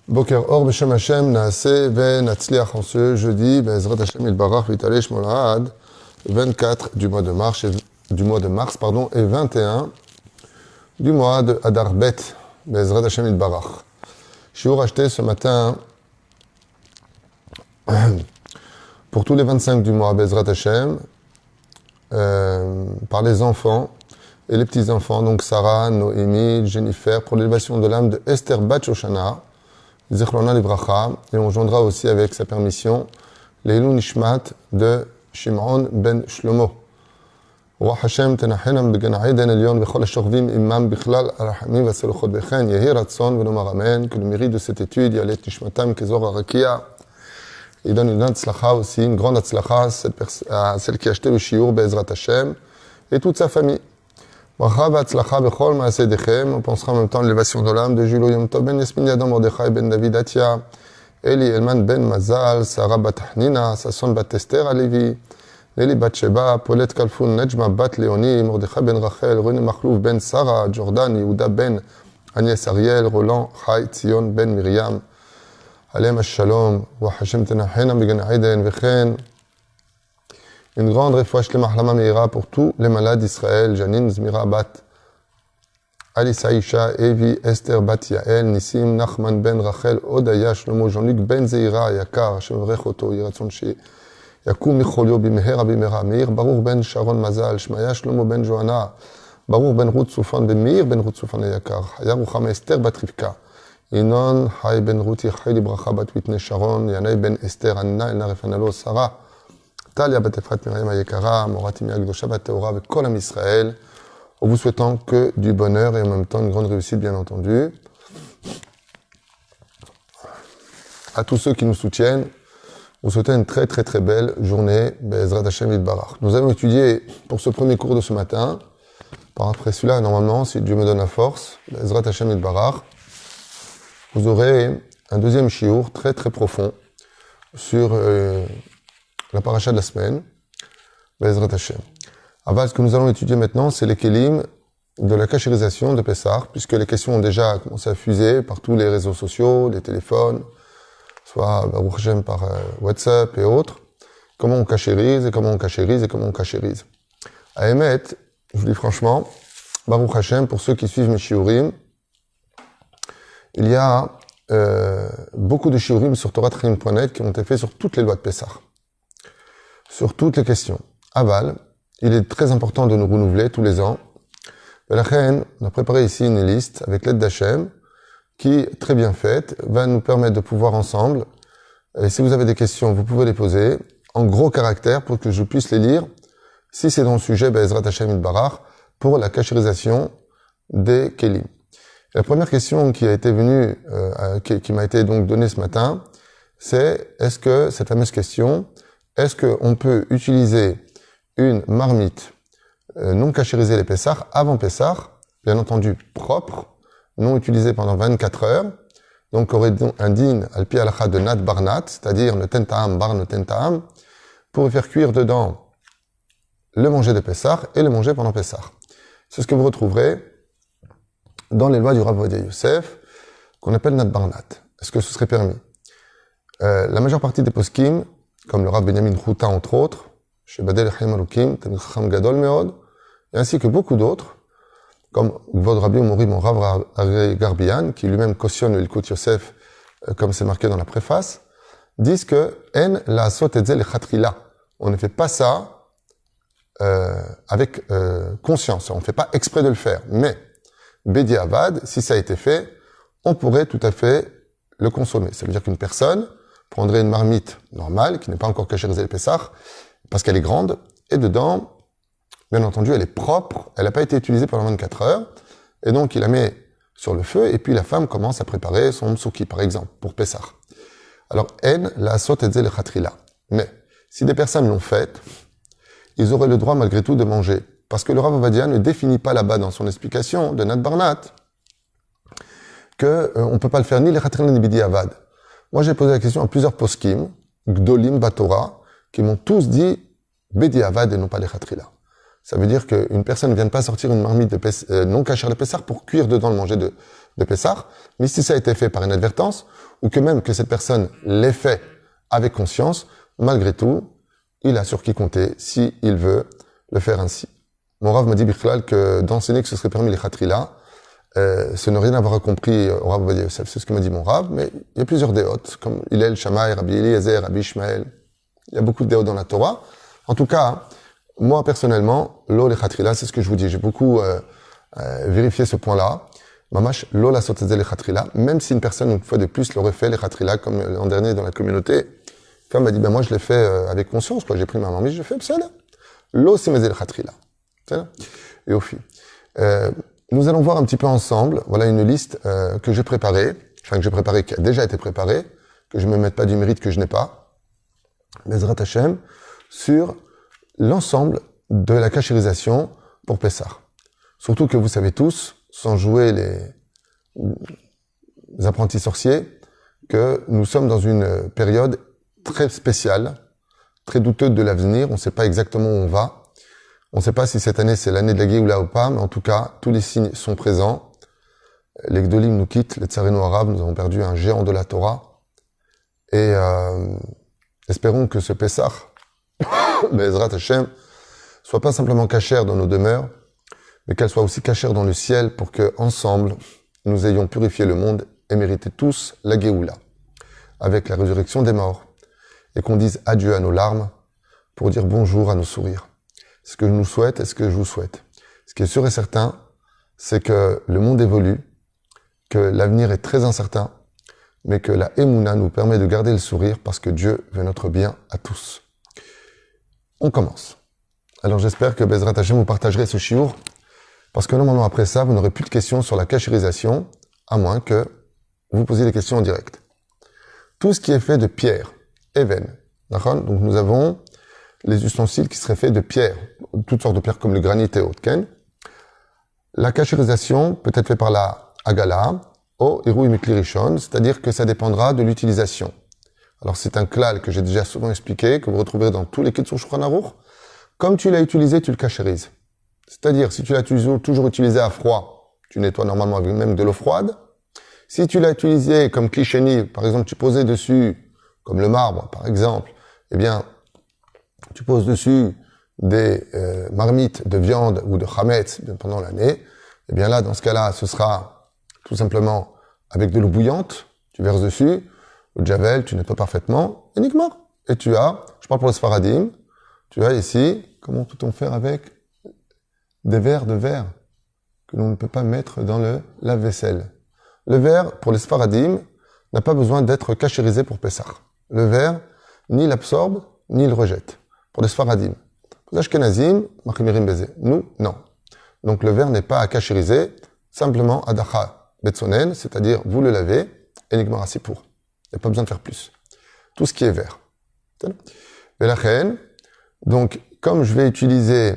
Boker Or Beshem Hashem Naaseh Venatzliach en ce jeudi, Bezrat Hashem Ilbarach Vitalesh Molad, 24 du mois de mars, et 21 du mois de Adar Bet, Bezrat Hashem Ilbarach. Shiur acheté ce matin pour tous les 25 du mois, Bezrat Hashem, par les enfants et les petits-enfants, donc Sarah, Noémie, Jennifer, pour l'élévation de l'âme de Esther Bat Shoshana, Zichrona Livracha, et on joindra aussi avec sa permission l'Eilou Nishmat de Shimon ben Shlomo. Roi Hashem tenachenam began Eden Elion v'chol hashorvim imam bichlal arachamim v'aselochot bechen yehi ratzon v'nomar amen, que le mérite de cette étude yalet nishmatam kezor arakia. Il donne une atzlacha aussi, une grande atzlacha à celle qui a acheté le shiur Be'ezrat Hashem et toute sa famille. Bracha v'atzlacha bechol ma'aseh dechem. On pensera en même temps à l'élévation de l'âme de Julo Yom Tov ben Yasmin Yadam Mordechai ben David Atia, Eli Elman ben Mazal, Sarah bat Hanina, Sasson bat Esther Alevi, Leli bat Sheba, Paulette Kalfoun, Nejma bat Léonie, Mordechai ben Rachel, René Machlouf ben Sarah, Jordan, Yehuda ben Agnès Ariel, Roland, Chai, Tzion ben Miriam, Alem Shalom, Wa Hashem Tenachena Began Aiden Vechen. Une grande refouach le mahlama meira pour tous les malades d'Israël, Janine Zmira bat Alissa Isha, Evi, Esther bat Yael, Nissim, Nachman ben Rachel, Odaya, Shlomo, Jean-Luc ben Zeira, Yakar, Hashem Vrechoto, Yiratzon She, Yakum Micholio, Bimehera, Bimera, Meir, Baruch ben Sharon Mazal, Shmaya, Shlomo ben Johanna, Baruch ben Ruth Soufan, ben Meir ben Ruth Soufan, Yakar, Hayarucham Esther bat Rivka, Inon, Hay ben Ruth, Yachai Bracha bat Whitney Sharon, Yanai ben Esther, Anna, Elna Refanalo, Sarah, Talia bat Efrat Miriam Ayekara, Moratim Yagdosha bat Teora, avec Kol Am Israël, en vous souhaitant que du bonheur et en même temps une grande réussite, bien entendu. À tous ceux qui nous soutiennent, vous souhaitez une très très très belle journée, Be'ezrat Hashem Yitbarach. Nous allons étudier pour ce premier cours de ce matin, par après celui-là, normalement, si Dieu me donne la force, Be'ezrat Hashem Yitbarach, vous aurez un deuxième shiur très très profond sur la paracha de la semaine, Be'ezrat Hashem. Ce que nous allons étudier maintenant, c'est les kelim de la cachérisation de Pessah, puisque les questions ont déjà commencé à fuser par tous les réseaux sociaux, les téléphones, soit Baruch Hashem par WhatsApp et autres. Comment on cachérise et comment on cachérise et comment on cachérise. À Emet, je vous dis franchement, Baruch Hashem, pour ceux qui suivent mes shiurim, il y a beaucoup de shiurim sur ToratChaim.net qui ont été faits sur toutes les lois de Pessah, sur toutes les questions. Aval, il est très important de nous renouveler tous les ans. La reine, on a préparé ici une liste avec l'aide d'Hachem qui, très bien faite, va nous permettre de pouvoir ensemble, et si vous avez des questions, vous pouvez les poser en gros caractères pour que je puisse les lire, si c'est dans le sujet Be'ezrat Hashem Yitbarach, pour la cachérisation des kelim. La première question qui a été venue, qui m'a été donc donnée ce matin, c'est est-ce que, cette fameuse question, est-ce qu'on peut utiliser une marmite non cachérisée les Pessah avant Pessah, bien entendu propre, non utilisée pendant 24 heures, donc aurait un din al-pi halakha de nat barnat, c'est-à-dire ne tentaam bar ne tentaam, pour faire cuire dedans le manger de Pessah et le manger pendant Pessah. C'est ce que vous retrouverez dans les lois du Rav Ovadia Yosef, qu'on appelle nat barnat. Est-ce que ce serait permis? La majeure partie des poskim, comme le Rav Benjamin Chouta entre autres, chez Badel Chaim Alukim, Talmid Chacham Gadol Meod, et ainsi que beaucoup d'autres, comme Gvod Rabbi Umori, mon Rav Garbian, qui lui-même cautionne le Ilkut Yosef, comme c'est marqué dans la préface, disent que En la sot etzel chatrila. On ne fait pas ça avec conscience, on ne fait pas exprès de le faire. Mais Bedi Avad, si ça a été fait, on pourrait tout à fait le consommer. Ça veut dire qu'une personne prendrait une marmite normale, qui n'est pas encore cachérisée le Pessah, parce qu'elle est grande, et dedans, bien entendu, elle est propre, elle n'a pas été utilisée pendant 24 heures, et donc il la met sur le feu, et puis la femme commence à préparer son mtsouki, par exemple, pour Pessah. Alors, en la sot etzel le chatrila. Mais, si des personnes l'ont faite, ils auraient le droit malgré tout de manger, parce que le Rav Ovadia ne définit pas là-bas dans son explication de Nat Barnat, que on peut pas le faire ni les chatrila ni bidi avad. Moi, j'ai posé la question à plusieurs poskim, Gdolim, Batora, qui m'ont tous dit Bedi Avad et non pas les Khatrila. Ça veut dire qu'une personne ne vient pas sortir une marmite de non cachère de Pessah pour cuire dedans le manger de Pessah, mais si ça a été fait par inadvertance, ou que même que cette personne l'ait fait avec conscience, malgré tout, il a sur qui compter si il veut le faire ainsi. Mon Rav m'a dit, Bichlal, que d'enseigner que ce serait permis les khatrila, ce ne rien avoir compris au Rav Ovadia Yosef. C'est ce que m'a dit mon Rav, mais il y a plusieurs déotes, comme Hillel, Shammai, Rabbi Eliezer, Rabbi Ishmael. Il y a beaucoup de déotes dans la Torah. En tout cas, moi, personnellement, l'eau, les khatrila, c'est ce que je vous dis. J'ai beaucoup vérifié ce point-là. Mamash, l'eau, la sotazé, les khatrila, même si une personne, une fois de plus, l'aurait fait, les khatrila, comme l'an dernier dans la communauté, comme m'a dit, ben moi, je l'ai fait avec conscience, quoi. J'ai pris ma marmite, je l'ai fait, c'est là. L'eau, c'est mes khatrila. Et au fil. Nous allons voir un petit peu ensemble, voilà une liste que j'ai préparée, qui a déjà été préparée, que je ne me mette pas du mérite que je n'ai pas, Bezrat Hashem, sur l'ensemble de la cachérisation pour Pessah. Surtout que vous savez tous, sans jouer les apprentis sorciers, que nous sommes dans une période très spéciale, très douteuse de l'avenir, on ne sait pas exactement où on va. On ne sait pas si cette année c'est l'année de la Géoula ou pas, mais en tout cas, tous les signes sont présents. Les Gdolim nous quittent, les Tsareno arabes, nous avons perdu un géant de la Torah. Et espérons que ce Pessah, Be'ezrat Hashem, soit pas simplement cachère dans nos demeures, mais qu'elle soit aussi cachère dans le ciel pour que, ensemble, nous ayons purifié le monde et mérité tous la Géoula, avec la résurrection des morts, et qu'on dise adieu à nos larmes pour dire bonjour à nos sourires. Ce que je nous souhaite et ce que je vous souhaite. Ce qui est sûr et certain, c'est que le monde évolue, que l'avenir est très incertain, mais que la Emouna nous permet de garder le sourire parce que Dieu veut notre bien à tous. On commence. Alors j'espère que Bezrat Hashem vous partagerez ce chiour, parce que normalement après ça, vous n'aurez plus de questions sur la cachérisation, à moins que vous posiez des questions en direct. Tout ce qui est fait de pierre, even, d'accord ? Donc nous avons les ustensiles qui seraient faits de pierre, toutes sortes de pierres comme le granit et autres. La cachérisation peut être faite par la Agala, ou Irui Mikli Rishon, c'est-à-dire que ça dépendra de l'utilisation. Alors c'est un klal que j'ai déjà souvent expliqué, que vous retrouverez dans tous les kits sur Shulchan Aruch. Comme tu l'as utilisé, tu le cachérises. C'est-à-dire, si tu l'as toujours utilisé à froid, tu nettoies normalement avec même de l'eau froide. Si tu l'as utilisé comme klisheni, par exemple, tu posais dessus, comme le marbre, par exemple, eh bien, tu poses dessus des marmites de viande ou de chametz pendant l'année, eh bien là, dans ce cas-là, ce sera tout simplement avec de l'eau bouillante, tu verses dessus, le javel, tu nettoies parfaitement, et uniquement. Et tu as, je parle pour les Sfaradim, tu as ici, comment peut-on faire avec des verres de verre que l'on ne peut pas mettre dans le lave-vaisselle. Le verre, pour les Sfaradim, n'a pas besoin d'être cachérisé pour Pessah. Le verre, ni l'absorbe, ni le rejette. Pour les Sfaradim. Pour les Ashkenazim, Machimirim Beze. Nous, non. Donc le verre n'est pas à cachériser, simplement Adacha Betsonen, c'est-à-dire vous le lavez, et Nigmar Asipour. Il n'y a pas besoin de faire plus. Tout ce qui est verre. Et la reine, donc, comme je vais utiliser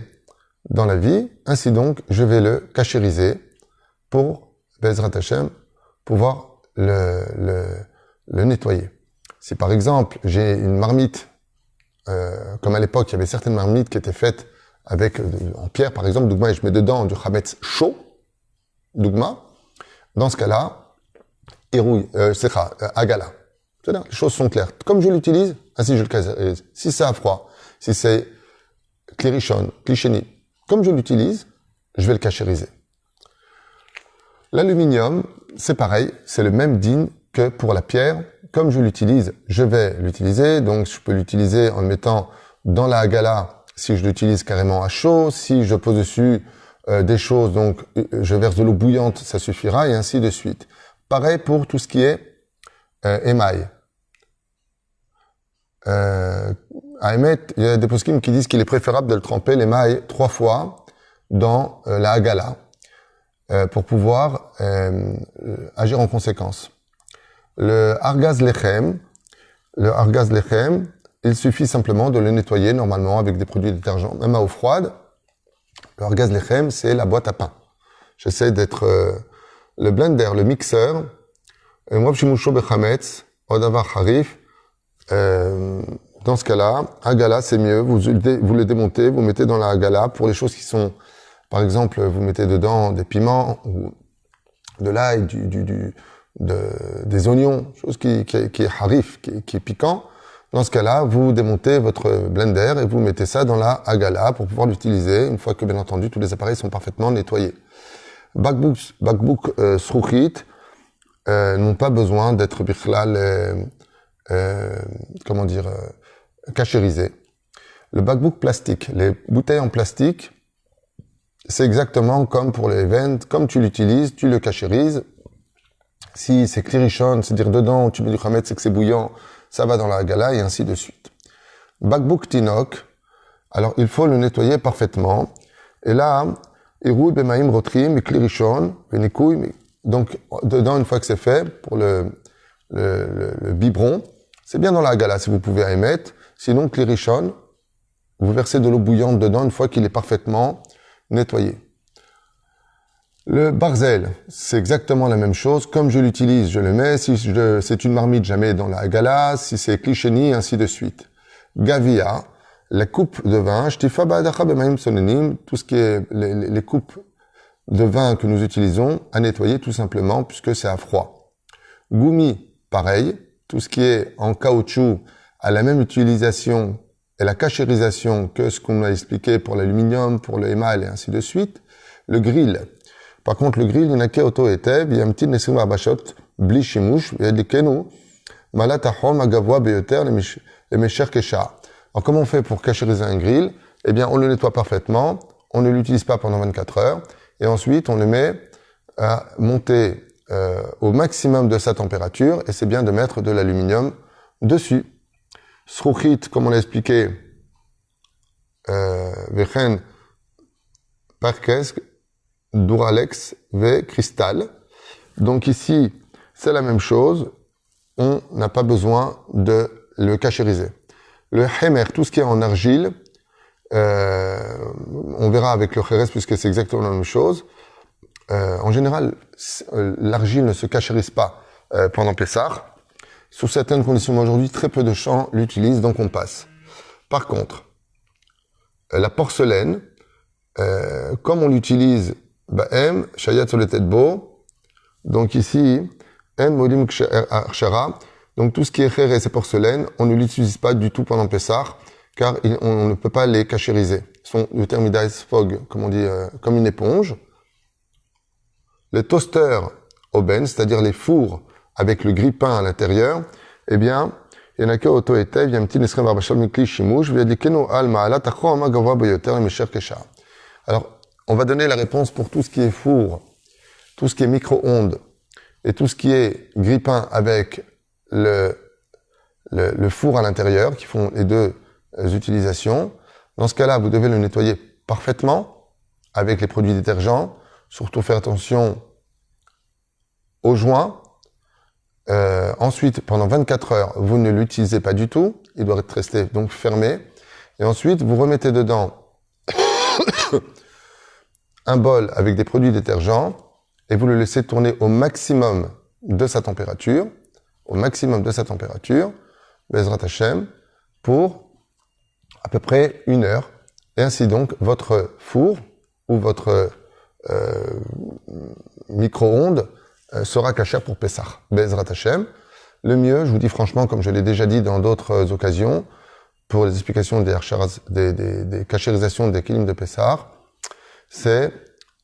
dans la vie, ainsi donc, je vais le cachériser pour, Bezrat Hashem, pouvoir le nettoyer. Si par exemple, j'ai une marmite, comme à l'époque, il y avait certaines marmites qui étaient faites avec, en pierre par exemple, Dougma, et je mets dedans du chametz chaud, Dougma, dans ce cas-là, Agala. C'est-à-dire, les choses sont claires. Comme je l'utilise, ainsi je le cachérise. Si c'est à froid, si c'est klirichon, klisheni, comme je l'utilise, je vais le cachériser. L'aluminium, c'est pareil, c'est le même din que pour la pierre. Comme je l'utilise, je vais l'utiliser. Donc, je peux l'utiliser en le mettant dans la hagala si je l'utilise carrément à chaud. Si je pose dessus des choses, donc je verse de l'eau bouillante, ça suffira, et ainsi de suite. Pareil pour tout ce qui est émail. À émettre, il y a des poskim qui disent qu'il est préférable de le tremper l'émail 3 fois dans la hagala pour pouvoir agir en conséquence. Le argaz lechem, il suffit simplement de le nettoyer normalement avec des produits détergents, même à eau froide. Le argaz lechem, c'est la boîte à pain. J'essaie d'être le blender, le mixeur. Moi, je suis bechametz, odavar harif. Dans ce cas-là, agala, c'est mieux. Vous le démontez, vous mettez dans la agala pour les choses qui sont, par exemple, vous mettez dedans des piments ou de l'ail, des oignons, chose qui est harif, qui est piquant. Dans ce cas-là, vous démontez votre blender et vous mettez ça dans la Agala pour pouvoir l'utiliser une fois que, bien entendu, tous les appareils sont parfaitement nettoyés. Bakbouk Srouchit n'ont pas besoin d'être bichlal, cachérisés. Le bakbouk plastique, les bouteilles en plastique, c'est exactement comme pour les ventes, comme tu l'utilises, tu le cachérises. Si c'est klirichon, c'est-à-dire dedans, tu mets du khamet, c'est que c'est bouillant, ça va dans la gala et ainsi de suite. Bakbouk tinok, alors il faut le nettoyer parfaitement. Et là, irou bemaim rotrim, klirichon, venikouy. Donc dedans, une fois que c'est fait, pour le biberon, c'est bien dans la gala si vous pouvez émettre. Sinon, klirichon, vous versez de l'eau bouillante dedans une fois qu'il est parfaitement nettoyé. Le barzel, c'est exactement la même chose. Comme je l'utilise, je le mets. Si c'est une marmite, je la mets dans la gala. Si c'est clicheni, ainsi de suite. Gavia, la coupe de vin. Tout ce qui est les coupes de vin que nous utilisons à nettoyer tout simplement puisque c'est à froid. Goumi, pareil. Tout ce qui est en caoutchouc a la même utilisation et la cachérisation que ce qu'on a expliqué pour l'aluminium, pour le émail et ainsi de suite. Le grill. Par contre, le grill, il n'y a qu'à auto-étev, il y a un petit nessim abachot, bli shimouch, il y a des kenou, malatahom, agavoa, beyoter, les mécher kesha. Alors, comment on fait pour cachériser un grill? Eh bien, on le nettoie parfaitement, on ne l'utilise pas pendant 24 heures, et ensuite, on le met à monter au maximum de sa température, et c'est bien de mettre de l'aluminium dessus. Srouchit, comme on l'a expliqué, vechen, parkesk, Duralex V cristal. Donc ici, c'est la même chose. On n'a pas besoin de le cachériser. Le hemer, tout ce qui est en argile, on verra avec le kheres puisque c'est exactement la même chose. En général, l'argile ne se cachérise pas pendant Pessah. Sous certaines conditions aujourd'hui, très peu de gens l'utilisent, donc on passe. Par contre, la porcelaine, comme on l'utilise Ba'em, Shayat Soletet Bo. Donc ici, En Modim Kshara. Donc tout ce qui est kher et porcelaine, on ne l'utilise pas du tout pendant Pessah, car on ne peut pas les cachériser. Le terme fog, comme on dit, comme une éponge. Les toasters aubaine, c'est-à-dire les fours avec le grille-pain à l'intérieur, eh bien, il y en a qu'auto et tev, il y a un petit nesrem barbachal mikli shimouch, via dikeno al ma'ala tachro ama gavoa bayoter et mesher kesha. Alors, on va donner la réponse pour tout ce qui est four, tout ce qui est micro-ondes et tout ce qui est grille-pain avec le four à l'intérieur, qui font les deux utilisations. Dans ce cas-là, vous devez le nettoyer parfaitement avec les produits détergents. Surtout faire attention aux joints. Ensuite, pendant 24 heures, vous ne l'utilisez pas du tout. Il doit rester donc fermé. Et ensuite, vous remettez dedans un bol avec des produits détergents et vous le laissez tourner au maximum de sa température, Bezrat Hashem, pour à peu près 1 heure. Et ainsi donc, votre four ou votre micro-ondes sera cachère pour Pessah. Bezrat Hashem. Le mieux, je vous dis franchement, comme je l'ai déjà dit dans d'autres occasions, pour les explications des cachérisations des kilim de Pessah, c'est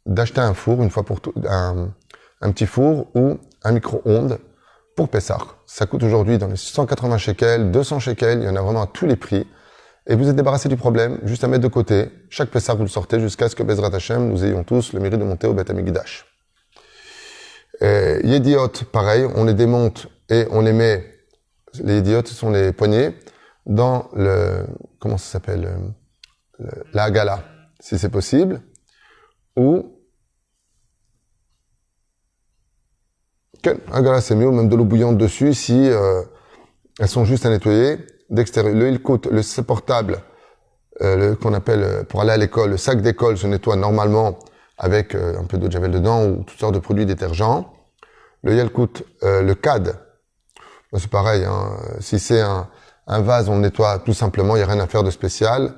d'acheter un four, une fois pour tout, un petit four ou un micro-ondes pour Pessah. Ça coûte aujourd'hui dans les 180 shekels, 200 shekels, il y en a vraiment à tous les prix. Et vous êtes débarrassé du problème, juste à mettre de côté. Chaque Pessah, vous le sortez jusqu'à ce que Bezrat Hashem, nous ayons tous le mérite de monter au Beth Amikdash. Yediot, pareil, on les démonte et on les met, les yediots, ce sont les poignées, dans comment ça s'appelle, la Hagala, si c'est possible, ou, Hagala c'est mieux, ou même de l'eau bouillante dessus, si elles sont juste à nettoyer d'extérieur. Le Hilkut, le portable, qu'on appelle, pour aller à l'école, le sac d'école se nettoie normalement avec un peu d'eau de javel dedans ou toutes sortes de produits détergents. Le Yalkut, le CAD, c'est pareil, hein. Si c'est un vase, on le nettoie tout simplement, il n'y a rien à faire de spécial.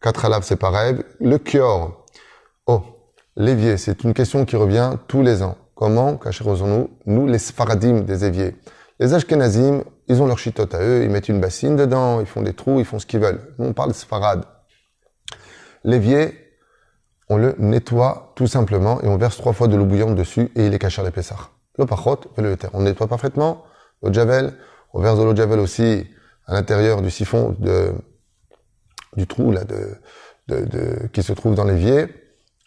4 halav, c'est pareil. Le Kior, l'évier, c'est une question qui revient tous les ans. comment cachérosons-nous, nous les Sfaradim des éviers. Les Ashkenazim, ils ont leur chitote à eux, ils mettent une bassine dedans, ils font des trous, ils font ce qu'ils veulent. Nous, on parle de Sfarad. L'évier, on le nettoie tout simplement et on verse 3 fois de l'eau bouillante dessus et il est caché à l'épaisseur. Le pachot et le éther. On nettoie parfaitement. L'eau de javel, on verse de l'eau de javel aussi à l'intérieur du siphon du trou là qui se trouve dans l'évier.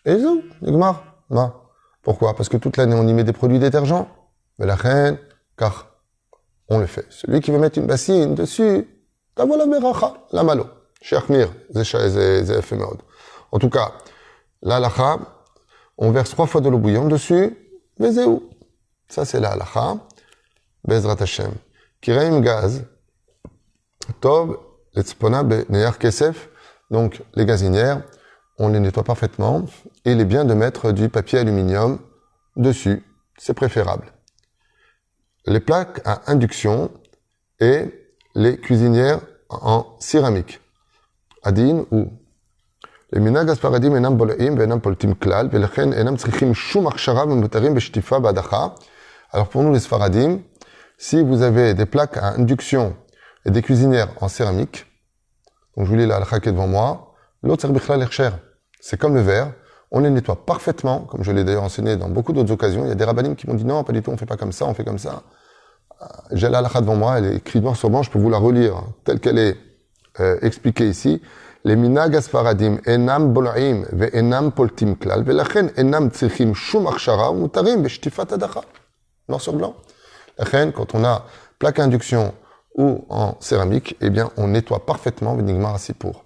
Et zo, Nigmar. Pourquoi? Parce que toute l'année on y met des produits détergents. Mais la reine, car on le fait. Celui qui veut mettre une bassine dessus, la meracha, la malo. Chez Achmir, c'est éphémère. En tout cas, la halacha, on verse 3 fois de l'eau bouillante dessus, vezéou. Ça c'est la halacha, Bezrat Hashem. Kireim gaz, tov, letzpona beneyar kesef. Donc les gazinières, on les nettoie parfaitement et il est bien de mettre du papier aluminium dessus, c'est préférable. Les plaques à induction et les cuisinières en céramique. Adin ou les minag asparadim enam bolaim venam poltim klal velechen enam tzrichim shum achshara vemutarim beshtifa badacha. Alors pour nous les sfaradim, si vous avez des plaques à induction et des cuisinières en céramique, donc je vous lis la halakha qui est devant moi, l'autre bichlal echsher. C'est comme le verre, on les nettoie parfaitement, comme je l'ai d'ailleurs enseigné dans beaucoup d'autres occasions. Il y a des rabbinim qui m'ont dit non, pas du tout, on fait pas comme ça, on fait comme ça. J'ai la halakha devant moi, elle est écrite noir sur blanc, je peux vous la relire telle qu'elle est expliquée ici. Les minag asfaradim enam bolaim ve enam poltim klal velachen enam tzrichim shum achshara mutarim beshtifat adacha. Noir sur blanc. Lachen, quand on a plaque à induction ou en céramique, eh bien on nettoie parfaitement Benigmar Asipour.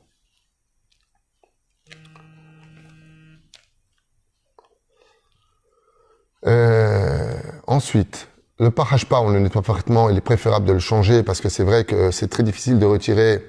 Ensuite, le parachpa, on le nettoie parfaitement. Il est préférable de le changer parce que c'est vrai que c'est très difficile de retirer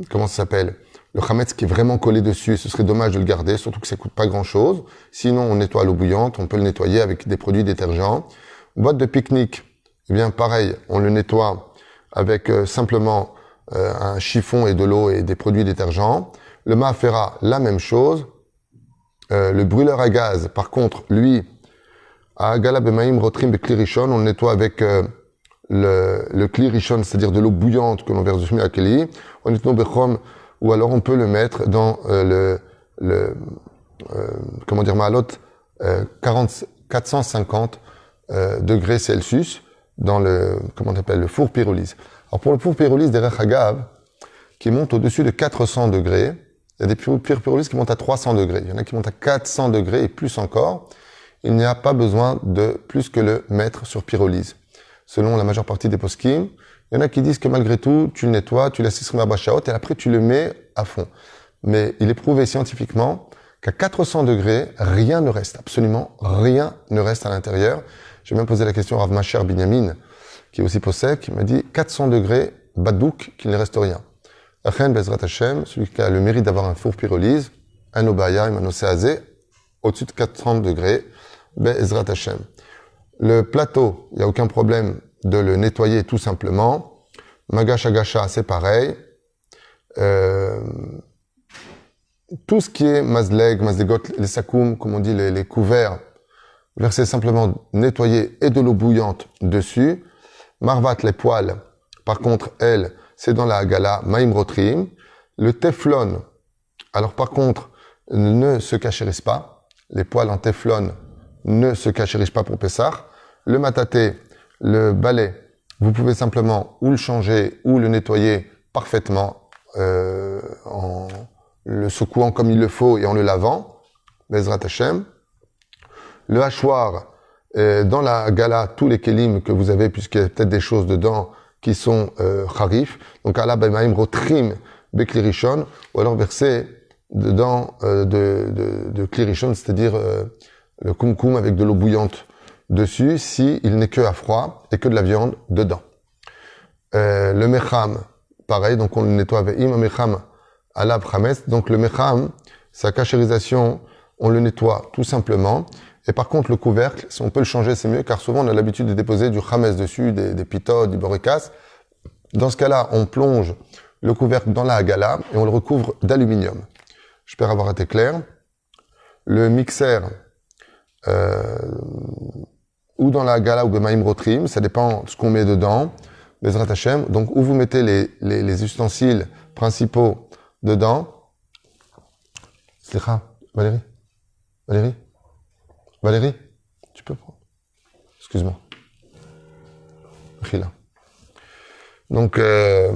comment ça s'appelle, le chametz qui est vraiment collé dessus. Ce serait dommage de le garder, surtout que ça coûte pas grand chose. Sinon, on nettoie à l'eau bouillante. On peut le nettoyer avec des produits détergents. Boîte de pique-nique, eh bien pareil, on le nettoie avec simplement un chiffon et de l'eau et des produits détergents. Le maafera, la même chose. Le brûleur à gaz, par contre, lui, à Gala Bemaim Rotrim Bekli Rishon, on le nettoie avec le Kli Rishon, c'est-à-dire de l'eau bouillante que l'on verse dessus à Keli. On nettoie Bechom, ou alors on peut le mettre dans comment dire, Maalot, 450 degrés Celsius, dans comment on appelle, le four pyrolyse. Alors pour le four pyrolyse des Rechagav, qui monte au-dessus de 400 degrés, il y a des pyrolyses qui montent à 300 degrés. Il y en a qui montent à 400 degrés et plus encore. Il n'y a pas besoin de plus que le mettre sur pyrolyse. Selon la majeure partie des poskim, il y en a qui disent que malgré tout, tu le nettoies, tu laisses Isrima Bashaot et après tu le mets à fond. Mais il est prouvé scientifiquement qu'à 400 degrés, rien ne reste, absolument rien ne reste à l'intérieur. J'ai même posé la question à Rav Masher Binyamin, qui est aussi possèque, qui m'a dit 400 degrés, badouk, qu'il ne reste rien. Achen Bezrat Hashem, celui qui a le mérite d'avoir un four pyrolyse, un obaya, un oséazé, au-dessus de 430 degrés, Bezrat Hashem. Le plateau, il n'y a aucun problème de le nettoyer tout simplement. Magash Agasha, c'est pareil. Tout ce qui est mazleg, mazlegot, les sakoum, comme on dit, les couverts, versez simplement nettoyer et de l'eau bouillante dessus. Marvat, les poils, par contre, elle, c'est dans la Hagala, Maïm Rotrim. Le Teflon, alors par contre, ne se cachérisse pas. Les poils en Teflon ne se cachérissent pas pour Pessah. Le mataté, le balai, vous pouvez simplement ou le changer ou le nettoyer parfaitement en le secouant comme il le faut et en le lavant. Bezrat Hashem. Le hachoir, dans la gala, tous les kelim que vous avez, puisqu'il y a peut-être des choses dedans qui sont charif, donc ala b'maim rotrim bekli rishon, ou alors verser dedans de kli rishon, c'est-à-dire le kumkum avec de l'eau bouillante dessus, si il n'est que à froid et que de la viande dedans. Le mecham, pareil, donc on le nettoie avec im mecham ala b'chametz, donc le mecham, sa cachérisation, on le nettoie tout simplement. Et par contre, le couvercle, si on peut le changer, c'est mieux, car souvent on a l'habitude de déposer du chametz dessus, des pitotes, du borekas. Dans ce cas-là, on plonge le couvercle dans la hagala et on le recouvre d'aluminium. J'espère avoir été clair. Le mixeur, ou dans la gala ou bemaim rotrim, ça dépend de ce qu'on met dedans, Bezrat Hashem. Donc, où vous mettez les ustensiles principaux dedans. Slicha, Valérie, tu peux prendre. Excuse-moi. Khila. Donc, le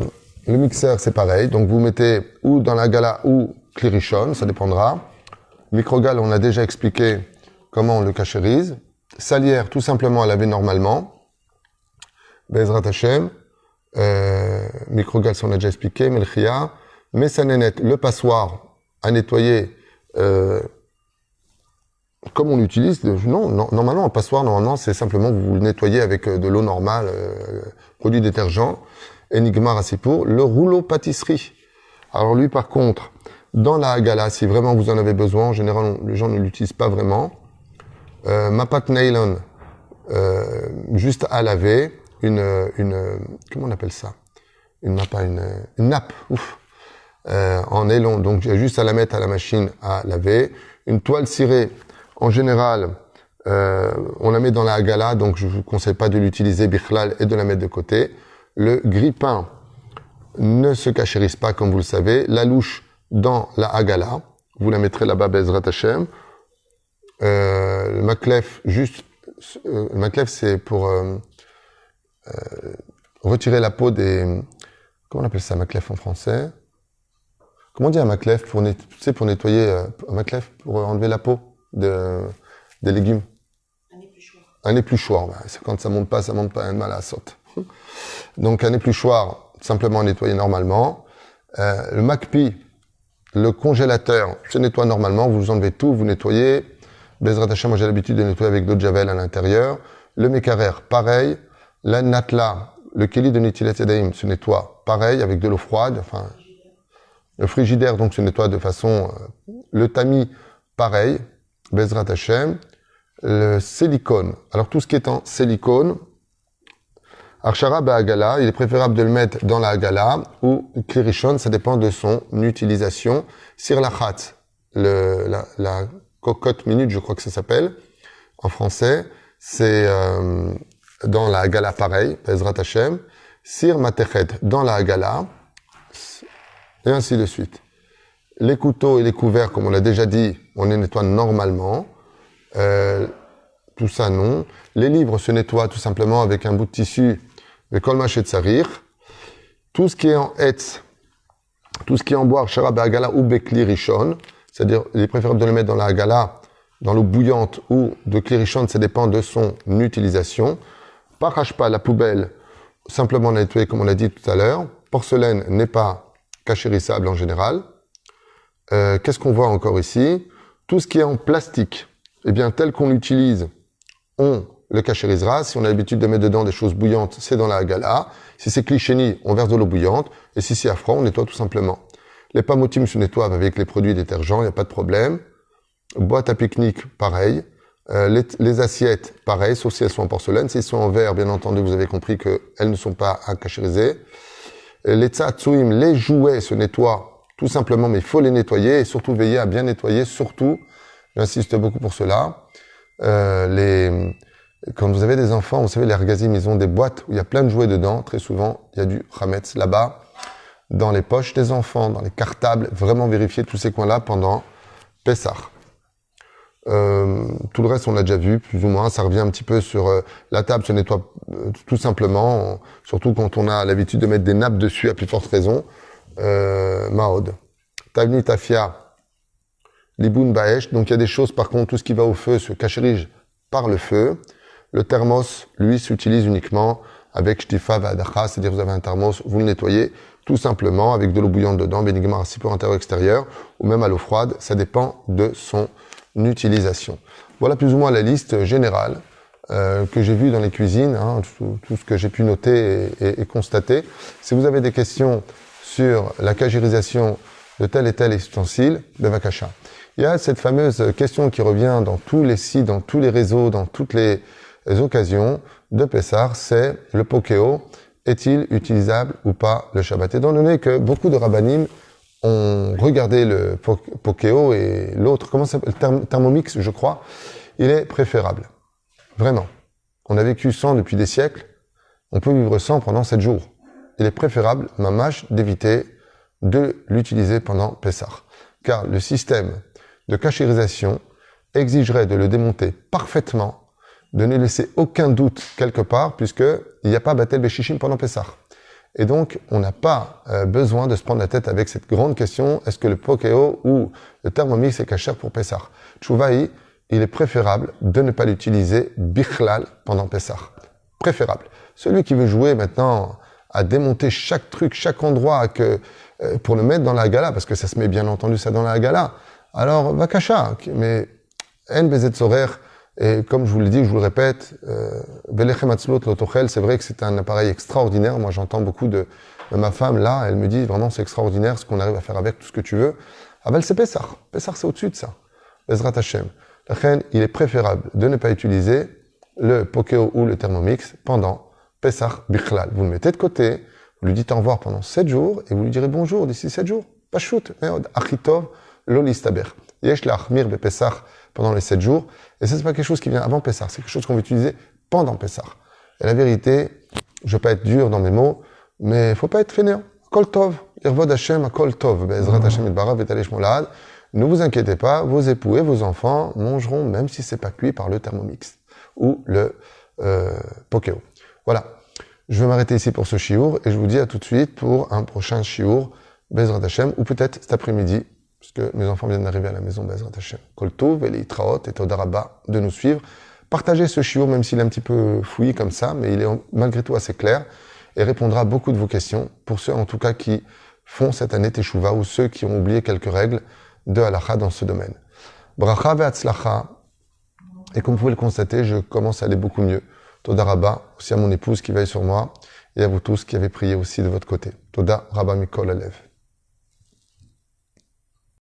mixeur, c'est pareil. Donc, vous mettez ou dans la gala ou klirishon, ça dépendra. Microgal, on a déjà expliqué comment on le cachérise. Salière, tout simplement à laver normalement. Bezrat Hashem. Microgal, ça on a déjà expliqué. Melchia. Messanenet, le passoire à nettoyer comme on l'utilise. Non, normalement, un passoire, c'est simplement vous le nettoyez avec de l'eau normale, produit détergent. Enigma Rassipour. Le rouleau pâtisserie. Alors lui, par contre, dans la Hagala, si vraiment vous en avez besoin, en général, les gens ne l'utilisent pas vraiment. Mapat nylon, juste à laver, comment on appelle ça? Une nappe, en nylon, donc juste à la mettre à la machine à laver. Une toile cirée, en général, on la met dans la Hagala, donc je vous conseille pas de l'utiliser bichlal et de la mettre de côté. Le grille-pain ne se cachérise pas, comme vous le savez. La louche dans la Hagala, vous la mettrez là-bas, Bezrat Hashem. Le maklef, le maklef, c'est pour retirer la peau des... Comment on appelle ça, maklef en français? Comment on dit un maklef pour nettoyer un maklef, pour enlever la peau des légumes? Un épluchoir. Un épluchoir, c'est quand ça monte pas, un mal à la saute. Donc un épluchoir, simplement nettoyer normalement. Le makpi, le congélateur, se nettoie normalement, vous enlevez tout, vous nettoyez. Bezrat Hashem, moi j'ai l'habitude de nettoyer avec de l'eau de javel à l'intérieur. Le mécarer, pareil. La natla, le keli de Netilat Yadayim se nettoie pareil, avec de l'eau froide. Enfin, le frigidaire donc se nettoie de façon... le tamis, pareil. Bezrat Hashem. Le silicone. Alors tout ce qui est en silicone, Arshara Ba'agala, il est préférable de le mettre dans la Hagala ou Klirishon, ça dépend de son utilisation. Sir Lachat, la cocotte minute, je crois que ça s'appelle, en français, c'est dans la Hagala pareil, Bezrat Hashem. Sir Matechet, dans la Hagala, et ainsi de suite. Les couteaux et les couverts, comme on l'a déjà dit, on les nettoie normalement. Tout ça, non. Les livres se nettoient tout simplement avec un bout de tissu, le kolmash et tsarir. Tout ce qui est en etz, tout ce qui est en bois, shara be'agala ou bekli rishon, c'est-à-dire, il est préférable de le mettre dans la hagala, dans l'eau bouillante ou de kli rishon, ça dépend de son utilisation. Parachpa, la poubelle, simplement nettoyer comme on l'a dit tout à l'heure. Porcelaine n'est pas cachérissable en général. Qu'est-ce qu'on voit encore ici? Tout ce qui est en plastique, eh bien, tel qu'on l'utilise, on le cachérisera. Si on a l'habitude de mettre dedans des choses bouillantes, c'est dans la hagala. Si c'est cliché, on verse de l'eau bouillante. Et si c'est à froid, on nettoie tout simplement. Les pamotim se nettoient avec les produits détergents, il n'y a pas de problème. Boîte à pique-nique, pareil. Les assiettes, pareil, sauf si elles sont en porcelaine. S'ils sont en verre, bien entendu, vous avez compris qu'elles ne sont pas à cachériser. Les tsatsuim, les jouets se nettoient tout simplement, mais il faut les nettoyer et surtout veiller à bien nettoyer, surtout, j'insiste beaucoup pour cela, quand vous avez des enfants, vous savez, les argazim, ils ont des boîtes où il y a plein de jouets dedans. Très souvent, il y a du chametz là-bas, dans les poches des enfants, dans les cartables. Vraiment vérifier tous ces coins-là pendant Pessah. Tout le reste, on l'a déjà vu, plus ou moins. Ça revient un petit peu sur la table, se nettoie tout simplement, surtout quand on a l'habitude de mettre des nappes dessus, à plus forte raison. Mahod. Tavni Tafia, Liboun Baesh. Donc il y a des choses, par contre, tout ce qui va au feu se cachérise par le feu. Le thermos, lui, s'utilise uniquement avec shtifa va'adacha, c'est-à-dire vous avez un thermos, vous le nettoyez tout simplement avec de l'eau bouillante dedans, bénigma pour intérieur-extérieur, ou même à l'eau froide, ça dépend de son utilisation. Voilà plus ou moins la liste générale que j'ai vue dans les cuisines, hein, tout ce que j'ai pu noter et constater. Si vous avez des questions sur la cachérisation de tel et tel ustensile, bevakasha. Il y a cette fameuse question qui revient dans tous les sites, dans tous les réseaux, dans toutes les occasions de Pessah, c'est le pokéo. Est-il utilisable ou pas le Shabbat? Étant donné que beaucoup de rabbanim ont regardé le pokéo et l'autre, comment ça s'appelle, Thermomix, je crois, il est préférable. Vraiment. On a vécu 100 depuis des siècles, on peut vivre 100 pendant 7 jours. Il est préférable, mamash, d'éviter de l'utiliser pendant Pessah. Car le système de cachérisation exigerait de le démonter parfaitement, de ne laisser aucun doute quelque part, puisqu'il n'y a pas Batel Beshishim pendant Pessah. Et donc, on n'a pas besoin de se prendre la tête avec cette grande question, est-ce que le Pokeo ou le Thermomix est cachère pour Pessah? Tchouvaï, il est préférable de ne pas l'utiliser bichlal pendant Pessah. Préférable. Celui qui veut jouer maintenant à démonter chaque truc, chaque endroit pour le mettre dans la gala, parce que ça se met bien entendu ça dans la gala, alors va cacha. Mais en bezet sorer, et comme je vous le dis, je vous le répète, Velechem Atzlot Lotochel, c'est vrai que c'est un appareil extraordinaire. Moi, j'entends beaucoup de ma femme, là, elle me dit vraiment c'est extraordinaire ce qu'on arrive à faire avec, tout ce que tu veux. Aval, c'est Pessah. Pessah, c'est au-dessus de ça. Bezrat Hashem. La reine, il est préférable de ne pas utiliser le Pokeo ou le Thermomix pendant Pessah Bichlal. Vous le mettez de côté, vous lui dites au revoir pendant 7 jours et vous lui direz bonjour d'ici 7 jours. Pashout, meod, achitov, lo listaber. Yesh lachmir be Pessah pendant les 7 jours. Et ça, c'est pas quelque chose qui vient avant Pessah, c'est quelque chose qu'on va utiliser pendant Pessah. Et la vérité, je vais pas être dur dans mes mots, mais faut pas être fainéant. Kol tov, irvod Hashem, kol tov, be'ezrat Hashem itbarav v'talech molad. Ne vous inquiétez pas, vos époux et vos enfants mangeront même si c'est pas cuit par le Thermomix ou le Pokeo. Voilà. Je vais m'arrêter ici pour ce shiur et je vous dis à tout de suite pour un prochain shiur, Bezrat Hashem, ou peut-être cet après-midi, puisque mes enfants viennent d'arriver à la maison, Bezrat Hashem. Kol tov, Veli Traot et Todarabba de nous suivre. Partagez ce shiur, même s'il est un petit peu fouillis comme ça, mais il est malgré tout assez clair et répondra à beaucoup de vos questions, pour ceux en tout cas qui font cette année Teshuvah ou ceux qui ont oublié quelques règles de halakha dans ce domaine. Bracha ve'atzlacha, et comme vous pouvez le constater, je commence à aller beaucoup mieux. Toda Rabba, aussi à mon épouse qui veille sur moi, et à vous tous qui avez prié aussi de votre côté. Toda Rabba Mikol Alev.